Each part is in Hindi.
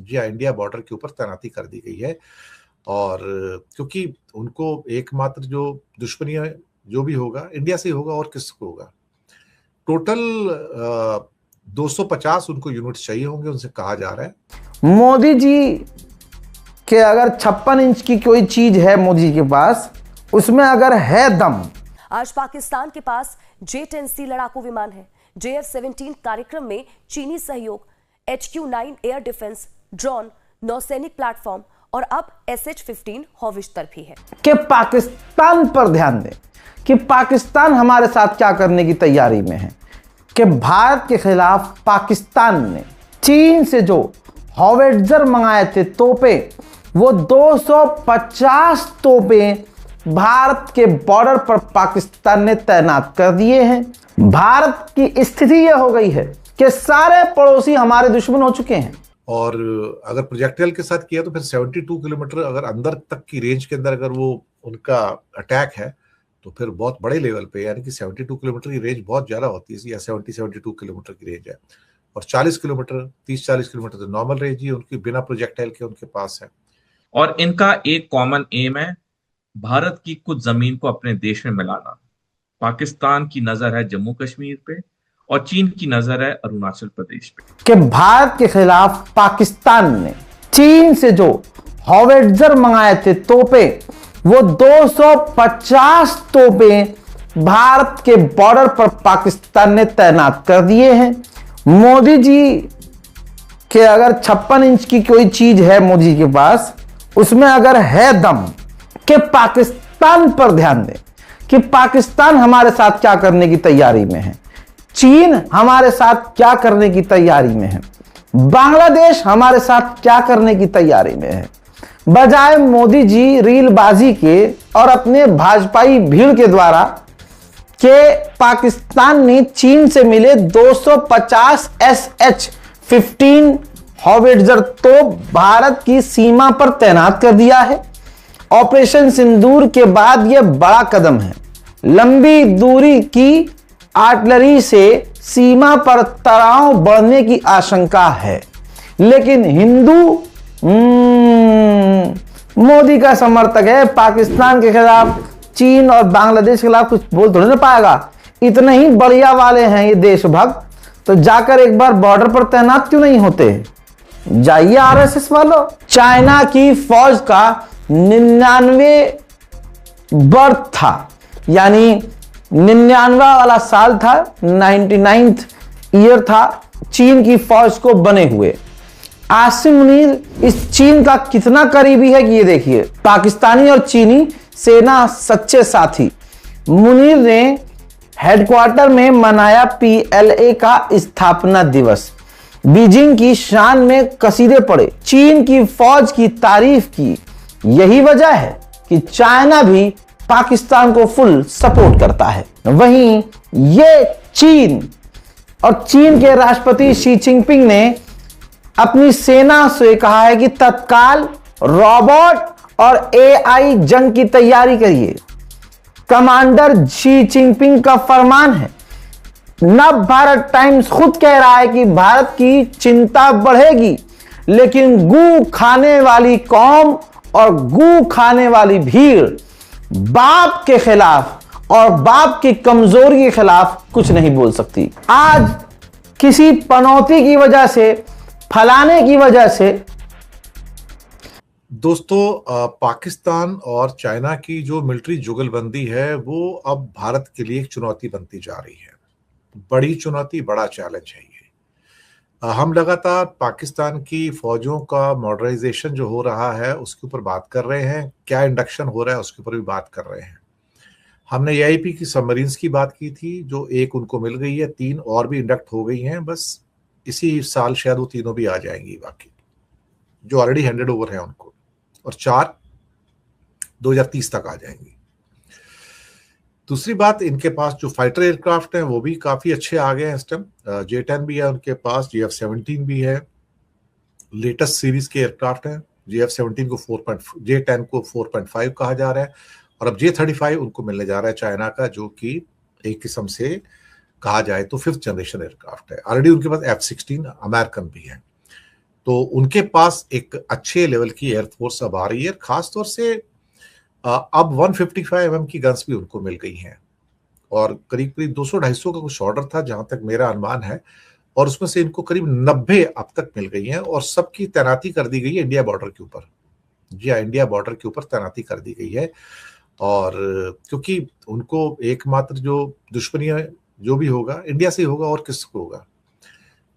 जी हाँ, इंडिया बॉर्डर के ऊपर तैनाती कर दी गई है। और क्योंकि उनको एकमात्र जो दुश्मनी है, जो भी होगा इंडिया से ही होगा, और किसको होगा। टोटल 250 उनको यूनिट चाहिए होंगे, उनसे कहा जा रहा है। मोदी जी के अगर 56 इंच की कोई चीज है मोदी जी के पास, उसमें अगर है दम। आज पाकिस्तान के पास J-10C लड़ाकू विमान है। JF-17 कार्यक्रम में चीनी सहयोग, HQ-9 एयर डिफेंस, ड्रोन, नौसैनिक प्लेटफॉर्म और अब SH-15 हॉवित्ज़र भी है। कि पाकिस्तान पर ध्यान दें कि पाकिस्तान हमारे साथ क्या करने की तैयारी में है। कि भारत के खिलाफ पाकिस्तान ने चीन से जो हॉवित्ज़र मंगाए थे तोपे, वो 250 तोपे भारत के बॉर्डर पर पाकिस्तान ने तैनात कर दिए हैं। भारत की स्थिति यह हो गई है कि सारे पड़ोसी हमारे दुश्मन हो चुके हैं। और अगर प्रोजेक्टाइल के साथ किया तो फिर 72 किलोमीटर अगर अंदर तक की रेंज के अंदर अगर वो उनका अटैक है तो फिर बहुत बड़े लेवल पे, यानी कि 72 किलोमीटर की रेंज बहुत ज्यादा होती है, या 72 किलोमीटर की रेंज है। और 40 किलोमीटर, 30-40 किलोमीटर तो नॉर्मल रेंज ही उनकी बिना प्रोजेक्टाइल के उनके पास है। और इनका एक कॉमन एम है, भारत की कुछ जमीन को अपने देश में मिलाना। पाकिस्तान की नजर है जम्मू कश्मीर पे और चीन की नजर है अरुणाचल प्रदेश पे। कि भारत के खिलाफ पाकिस्तान ने चीन से जो हॉवित्ज़र मंगाए थे तोपे, वो 250 तोपे भारत के बॉर्डर पर पाकिस्तान ने तैनात कर दिए हैं। मोदी जी के अगर 56 इंच की कोई चीज है मोदी जी के पास, उसमें अगर है दम। कि पाकिस्तान पर ध्यान दें कि पाकिस्तान हमारे साथ क्या करने की तैयारी में है, चीन हमारे साथ क्या करने की तैयारी में है, बांग्लादेश हमारे साथ क्या करने की तैयारी में है। बजाय मोदी जी रीलबाजी के और अपने भाजपाई भीड़ के द्वारा के पाकिस्तान ने चीन से मिले 250 SH-15 हॉवित्ज़र तो भारत की सीमा पर तैनात कर दिया है। ऑपरेशन सिंदूर के बाद यह बड़ा कदम है। लंबी दूरी की आर्टिलरी से सीमा पर तनाव बढ़ने की आशंका है, लेकिन हिंदू मोदी का समर्थक है, पाकिस्तान के खिलाफ, चीन और बांग्लादेश के खिलाफ कुछ बोल थोड़ी ना पाएगा। इतने ही बढ़िया वाले हैं ये देशभक्त, तो जाकर एक बार बॉर्डर पर तैनात क्यों नहीं होते? जाइए RSS वालों। चाइना की फौज का 99 बर्थ था, यानी 99 वाला साल था, 99th ईयर था चीन की फौज को बने हुए। आसिम मुनीर इस चीन का कितना करीबी है कि ये देखिए। पाकिस्तानी और चीनी सेना सच्चे साथी। मुनीर ने हेडक्वार्टर में मनाया PLA का स्थापना दिवस। बीजिंग की शान में कसीदे पड़े, चीन की फौज की तारीफ की। यही वजह है कि चाइना भी पाकिस्तान को फुल सपोर्ट करता है। वहीं ये चीन और चीन के राष्ट्रपति शी जिनपिंग ने अपनी सेना से कहा है कि तत्काल रोबोट और AI जंग की तैयारी करिए। कमांडर शी जिनपिंग का फरमान है। नव भारत टाइम्स खुद कह रहा है कि भारत की चिंता बढ़ेगी, लेकिन गू खाने वाली कौम और गू खाने वाली भीड़ बाप के खिलाफ और बाप की कमजोरी के खिलाफ कुछ नहीं बोल सकती। आज किसी पनौती की वजह से, फलाने की वजह से। दोस्तों, पाकिस्तान और चाइना की जो मिलिट्री जुगलबंदी है वो अब भारत के लिए एक चुनौती बनती जा रही है। बड़ी चुनौती, बड़ा चैलेंज है ये। हम लगातार पाकिस्तान की फौजों का मॉडर्नाइजेशन जो हो रहा है उसके ऊपर बात कर रहे हैं, क्या इंडक्शन हो रहा है उसके ऊपर भी बात कर रहे हैं। हमने AIP की सबमरीन्स की बात की थी, जो एक उनको मिल गई है, 3 और भी इंडक्ट हो गई हैं। बस इसी साल शायद वो तीनों भी आ जाएंगी, बाकी जो ऑलरेडी हैंडेड ओवर है उनको, और 4 2030 तक आ जाएंगी। दूसरी बात, इनके पास जो फाइटर एयरक्राफ्ट हैं वो भी काफी अच्छे आ गए हैं इस टाइम। J-10 भी है उनके पास, JF-17 भी है, लेटेस्ट सीरीज के एयरक्राफ्ट हैं। JF-17 को J-10 को 4.5 कहा जा रहा है, और अब J-35 उनको मिलने जा रहा है चाइना का, जो कि एक किस्म से कहा जाए तो 5th जनरेशन एयरक्राफ्ट है। ऑलरेडी उनके पास F-16 अमेरिकन भी है। तो उनके पास एक अच्छे लेवल की एयरफोर्स अब आ रही है। खासतौर से अब 155 mm की गन्स भी उनको मिल गई हैं, और करीब करीब 200-250 का कुछ ऑर्डर था जहां तक मेरा अनुमान है, और उसमें से इनको करीब 90 अब तक मिल गई हैं, और सबकी तैनाती कर दी गई है इंडिया बॉर्डर के ऊपर। जी हाँ, इंडिया बॉर्डर के ऊपर तैनाती कर दी गई है। और क्योंकि उनको एकमात्र जो दुश्मनी है जो भी होगा इंडिया से ही होगा, और किसको होगा।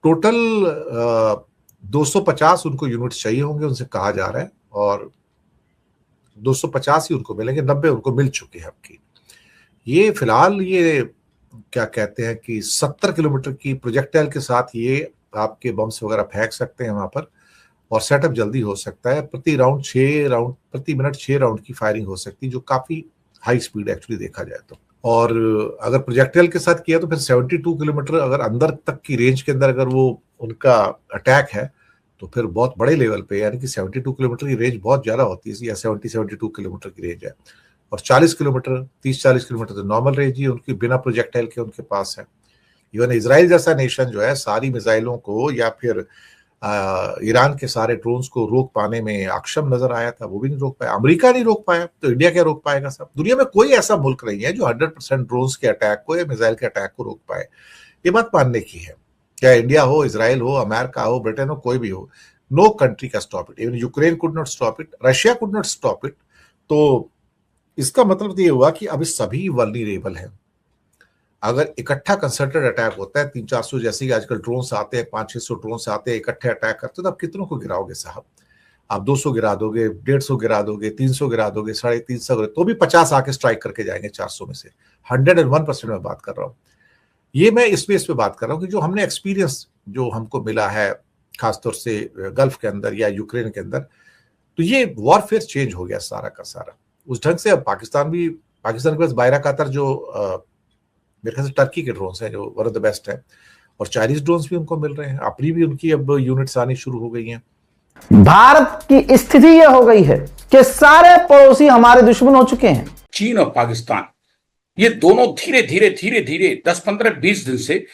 टोटल 250 उनको यूनिट्स चाहिए होंगे, उनसे कहा जा रहा है, और 250 ही उनको मिलेंगे, 90 उनको मिल चुके हैं आपकी। ये फिलहाल ये क्या कहते हैं कि 70 किलोमीटर की प्रोजेक्टाइल के साथ ये आपके बम्स वगैरह फेंक सकते हैं वहां पर, और सेटअप जल्दी हो सकता है। प्रति मिनट 6 राउंड की फायरिंग हो सकती है, जो काफी हाई स्पीड एक्चुअली देखा जाए तो। और अगर प्रोजेक्टाइल के साथ किया तो फिर 72 किलोमीटर अगर अंदर तक की रेंज के अंदर अगर वो उनका अटैक है तो फिर बहुत बड़े लेवल पे, यानी कि 72 किलोमीटर की रेंज बहुत ज्यादा होती है, या 72 किलोमीटर की रेंज है। और 40 किलोमीटर 30-40 किलोमीटर तो नॉर्मल रेंज ही उनकी बिना प्रोजेक्टाइल के उनके पास है। इवन इजराइल जैसा नेशन जो है सारी मिसाइलों को या फिर ईरान के सारे ड्रोन्स को रोक पाने में अक्षम नजर आया था, वो भी नहीं रोक पाया। अमेरिका नहीं रोक पाया तो इंडिया क्या रोक पाएगा साहब। दुनिया में कोई ऐसा मुल्क नहीं है जो 100% ड्रोन्स के अटैक को या मिसाइल के अटैक को रोक पाए। ये बात मानने की है, क्या इंडिया हो, इसराइल हो, अमेरिका हो, ब्रिटेन हो, कोई भी हो, नो कंट्री का stop it. Even Ukraine could not stop it, Russia could not stop it. तो इसका मतलब ये हुआ कि अभी सभी वल्नरेबल हैं। अगर इकट्ठा कंसर्टेड अटैक होता है 300-400 जैसे कि आजकल ड्रोन्स आते हैं, 500-600 ड्रोन्स आते हैं, इकट्ठे अटैक करते हो, तो आप कितनों को गिराओगे साहब। आप 200 गिरा दोगे, 150 गिरा दोगे, 300 गिरा दोगे, 350 तो भी 50 आके स्ट्राइक करके जाएंगे 400 में से। 101% में बात कर रहा हूँ। ये मैं इस पे बात कर रहा हूँ कि जो हमने एक्सपीरियंस जो हमको मिला है खासतौर से गल्फ के अंदर या यूक्रेन के अंदर, तो ये वॉरफेयर चेंज हो गया सारा का सारा उस ढंग से। अब पाकिस्तान के पास बायराकातर जो मेरे ख्याल से टर्की के ड्रोन्स हैं जो वन ऑफ द बेस्ट है, और चाइनीज ड्रोन्स भी उनको मिल रहे हैं, अपनी भी उनकी अब यूनिट्स आनी शुरू हो गई हैं। भारत की स्थिति यह हो गई है कि सारे पड़ोसी हमारे दुश्मन हो चुके हैं। चीन और पाकिस्तान ये दोनों धीरे धीरे 10-15-20 दिन से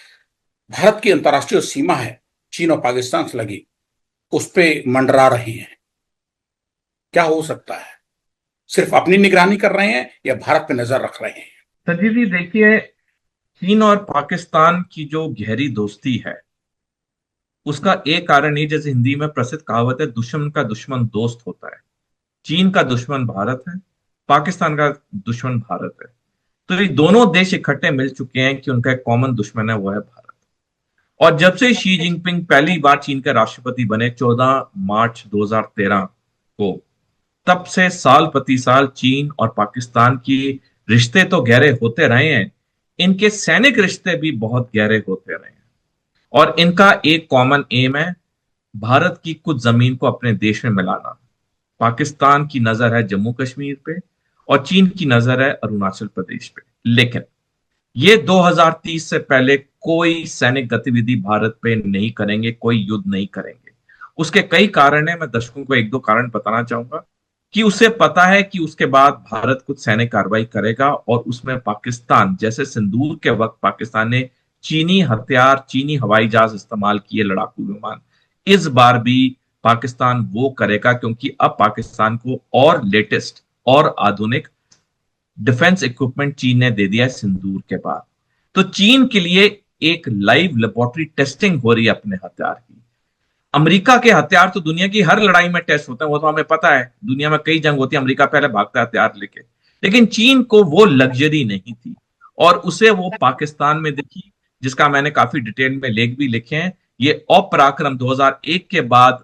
भारत की अंतर्राष्ट्रीय सीमा है चीन और पाकिस्तान से लगी, उस पे मंडरा रहे हैं। क्या हो सकता है? सिर्फ अपनी निगरानी कर रहे हैं या भारत पे नजर रख रहे हैं? संजीव जी देखिए, चीन और पाकिस्तान की जो गहरी दोस्ती है उसका एक कारण ही, जैसे हिंदी में प्रसिद्ध कहावत है, दुश्मन का दुश्मन दोस्त होता है। चीन का दुश्मन भारत है, पाकिस्तान का दुश्मन भारत है। तो ये दोनों देश इकट्ठे मिल चुके हैं कि उनका एक कॉमन दुश्मन है, वो है भारत। और जब से शी जिनपिंग पहली बार चीन के राष्ट्रपति बने 14 मार्च 2013 को, तब से साल प्रति साल चीन और पाकिस्तान की रिश्ते तो गहरे होते रहे हैं, इनके सैनिक रिश्ते भी बहुत गहरे होते रहे हैं। और इनका एक कॉमन एम है, भारत की कुछ जमीन को अपने देश में मिलाना। पाकिस्तान की नजर है जम्मू कश्मीर पे और चीन की नजर है अरुणाचल प्रदेश पे। लेकिन ये 2030 से पहले कोई सैनिक गतिविधि भारत पे नहीं करेंगे, कोई युद्ध नहीं करेंगे। उसके कई कारण है, मैं दर्शकों को 1-2 कारण बताना चाहूंगा कि उसे पता है कि उसके बाद भारत कुछ सैनिक कार्रवाई करेगा, और उसमें पाकिस्तान, जैसे सिंदूर के वक्त पाकिस्तान ने चीनी हथियार, चीनी हवाई जहाज इस्तेमाल किए, लड़ाकू विमान, इस बार भी पाकिस्तान वो करेगा, क्योंकि अब पाकिस्तान को और लेटेस्ट और आधुनिक डिफेंस इक्विपमेंट चीन ने दे दिया है सिंदूर के बाद। तो चीन के लिए एक लाइव लेबोरेटरी टेस्टिंग हो रही है अपने हथियार की। अमेरिका के हथियार तो दुनिया की हर लड़ाई में टेस्ट होते हैं, वो तो हमें पता है, दुनिया में कई जंग होती है, अमेरिका पहले भागता है हथियार लेके। लेकिन चीन को वो लग्जरी नहीं थी, और उसे वो पाकिस्तान में दिखी, जिसका मैंने काफी डिटेल में लेख भी लिखे हैं। ये अपराक्रम 2001 के बाद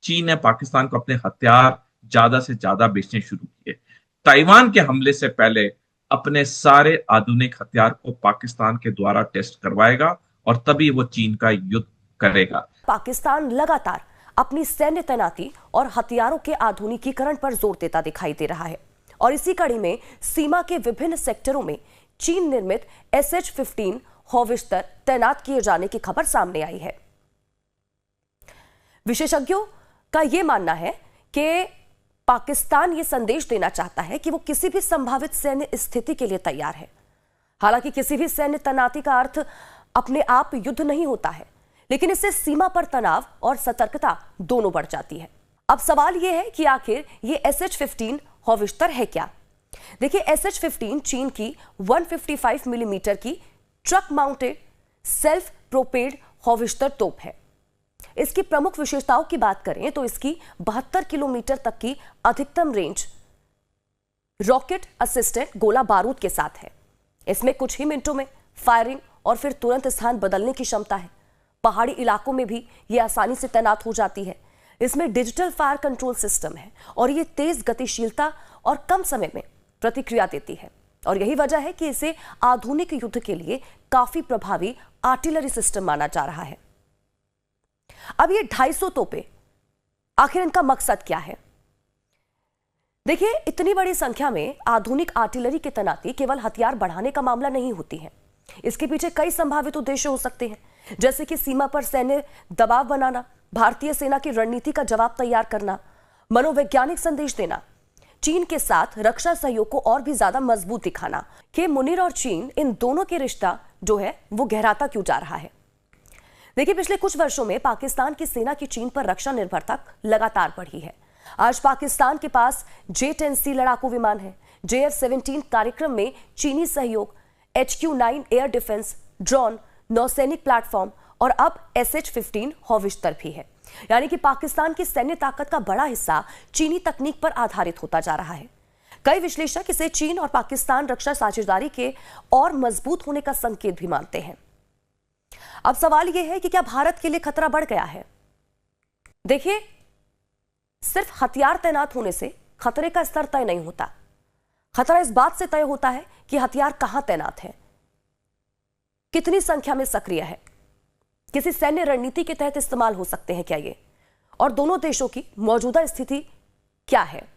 चीन ने पाकिस्तान को अपने हथियार ज्यादा से ज्यादा बेचने शुरू किए। ताइवान के हमले से पहले अपने सारे आधुनिक हथियार को पाकिस्तान के द्वारा टेस्ट करवाएगा, और तभी वो चीन का युद्ध करेगा। पाकिस्तान लगातार अपनी सैन्य तैनाती और हथियारों के आधुनिकीकरण पर जोर देता दिखाई दे रहा है, और इसी कड़ी में सीमा के विभिन्न सेक्टरों में चीन निर्मित SH-15 हौवित्जर तैनात किए जाने की खबर सामने आई है। विशेषज्ञों का यह मानना है कि पाकिस्तान यह संदेश देना चाहता है कि वो किसी भी संभावित सैन्य स्थिति के लिए तैयार है। हालांकि किसी भी सैन्य तैनाती का अर्थ अपने आप युद्ध नहीं होता है, लेकिन इससे सीमा पर तनाव और सतर्कता दोनों बढ़ जाती है। अब सवाल यह है कि आखिर ये SH-15 हौवित्ज़र है क्या? देखिए, SH-15 चीन की 155 मिलीमीटर की ट्रक माउंटेड सेल्फ प्रोपेल्ड हौवित्ज़र तोप है। इसकी प्रमुख विशेषताओं की बात करें तो इसकी 72 किलोमीटर तक की अधिकतम रेंज रॉकेट असिस्टेड गोला बारूद के साथ है। इसमें कुछ ही मिनटों में फायरिंग और फिर तुरंत स्थान बदलने की क्षमता है। पहाड़ी इलाकों में भी यह आसानी से तैनात हो जाती है। इसमें डिजिटल फायर कंट्रोल सिस्टम है और यह तेज गतिशीलता और कम समय में प्रतिक्रिया देती है, और यही वजह है कि इसे आधुनिक युद्ध के लिए काफी प्रभावी आर्टिलरी सिस्टम माना जा रहा है। अब ये 250 तोपे, आखिर इनका मकसद क्या है? देखिए, इतनी बड़ी संख्या में आधुनिक आर्टिलरी की तैनाती केवल हथियार बढ़ाने का मामला नहीं होती है। इसके पीछे कई संभावित उद्देश्य हो सकते हैं, जैसे कि सीमा पर सैन्य दबाव बनाना, भारतीय सेना की रणनीति का जवाब तैयार करना, मनोवैज्ञानिक संदेश देना, चीन के साथ रक्षा सहयोग को और भी ज्यादा मजबूत दिखाना कि मुनीर और चीन, इन दोनों के रिश्ता जो है वो गहराता क्यों जा रहा है। देखिए, पिछले कुछ वर्षों में पाकिस्तान की सेना की चीन पर रक्षा निर्भरता लगातार बढ़ी है। आज पाकिस्तान के पास J-10C लड़ाकू विमान है। JF-17 कार्यक्रम में चीनी सहयोग, HQ-9 एयर डिफेंस, ड्रोन, नौसैनिक प्लेटफॉर्म और अब SH-15 हौवित्ज़र भी है। यानी कि पाकिस्तान की सैन्य ताकत का बड़ा हिस्सा चीनी तकनीक पर आधारित होता जा रहा है। कई विश्लेषक इसे चीन और पाकिस्तान रक्षा साझेदारी के और मजबूत होने का संकेत भी मानते हैं। अब सवाल यह है कि क्या भारत के लिए खतरा बढ़ गया है? देखिए, सिर्फ हथियार तैनात होने से खतरे का स्तर तय नहीं होता। खतरा इस बात से तय होता है कि हथियार कहां तैनात है, कितनी संख्या में सक्रिय है, किसी सैन्य रणनीति के तहत इस्तेमाल हो सकते हैं क्या ये, और दोनों देशों की मौजूदा स्थिति क्या है।